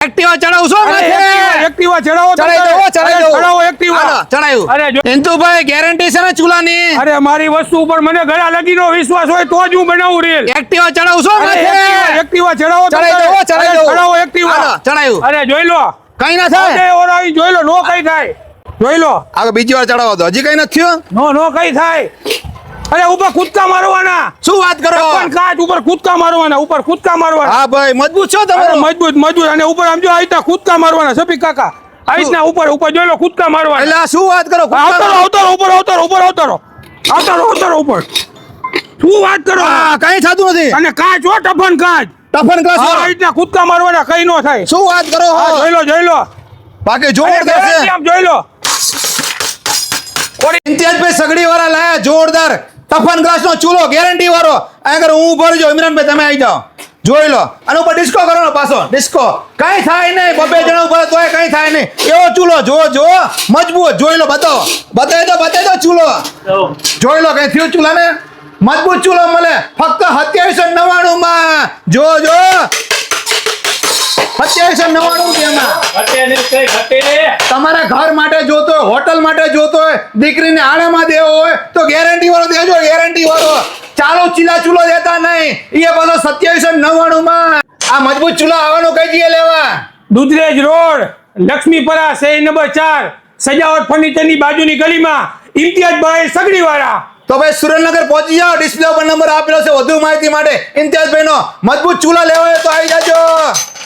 Activa ચડાવશો Activa ચડાવો ચડાવો Activa ચડાવ્યું અરે જો Indubhai guarantee છે ને ચૂલાની અરે મારી વસ્તુ ઉપર મને ઘણા લગીનો વિશ્વાસ હોય તો જ હું બનાવું રીલ એક્ટિવા ચડાવશો એક્ટિવા ચડાવો ચડાવો એક્ટિવા ચડાવ્યું અરે જોઈ લો કઈ ના થાય ઓરાવી જોઈ લો નો કઈ થાય જોઈ લો આગળ બીજી વાર ચડાવો તો હજી કઈ નથી થયું નો કઈ થાય અરે ઉપર કૂદકા મારવાના શું વાત કરો પણ કાચ ઉપર કૂદકા મારવાના ઉપર કૂદકા મારવાના હા ભાઈ મજબૂત છો અરે તમે મજબૂત અને ઉપર આમ જો આઈતા કૂદકા મારવાના સફી કાકા આઈતના ઉપર જોઈ લો કૂદકા મારવાના એટલે આ શું વાત કરો આવતારો ઉપર શું વાત કરો કઈ થતું નથી અને કાચ હો ટફન કાચ ટફન ક્લાસ આઈતના કૂદકા મારવાના કઈ નો થાય શું વાત કરો જોઈ લો બાકી જોરદાર છે આમ જોઈ લો ઇમ્તિયાઝભાઈ સગડી વાળા લાયા જોરદાર ટફન ગ્લાસ નો ચૂલો ગેરંટી વાળો આગળ હું ભરજો ઇમરાનભાઈ તમે આવી જાઓ જોઈ લો અને ઉપર ડિસ્કો કરવાનો પાછો ડિસ્કો કઈ થાય નહીં બબે જણા ઉપર તોય કઈ થાય નહીં એવો ચૂલો જો મજબૂત જોઈ લો બતાવી દો ચૂલો જોઈ લો કઈ થયું ચૂલા ને મજબૂત ચૂલો મળે ફક્ત 2799 માં જો 2799 તમારા ઘર માટે જોતો હોય હોટલ માટે જોતો હોય દીકરીને આણામાં દેવો હોય તો ગેરંટી વાળો દેજો ગેરંટી વાળો ચાલો ચીલા ચૂલો દેતા નહીં એ પાછો 2799 માં આ મજબૂત ચૂલા આવવાનો કઈ જગ્યાએ લેવા દુધરેજ રોડ લક્ષ્મીપરા શેરી નંબર 4 સજાવટ ફર્નિચરની બાજુની ગલીમાં ઇમ્તિયાઝભાઈ સગડી વાળા તો ભાઈ સુરેન્દ્રનગર પહોંચી જાઓ ડિસ્પ્લે ઉપર નંબર આપેલો છે વધુ માહિતી માટે ઇમ્તિયાઝભાઈ નો મજબૂત ચૂલા લેવા હોય તો આવી જાજો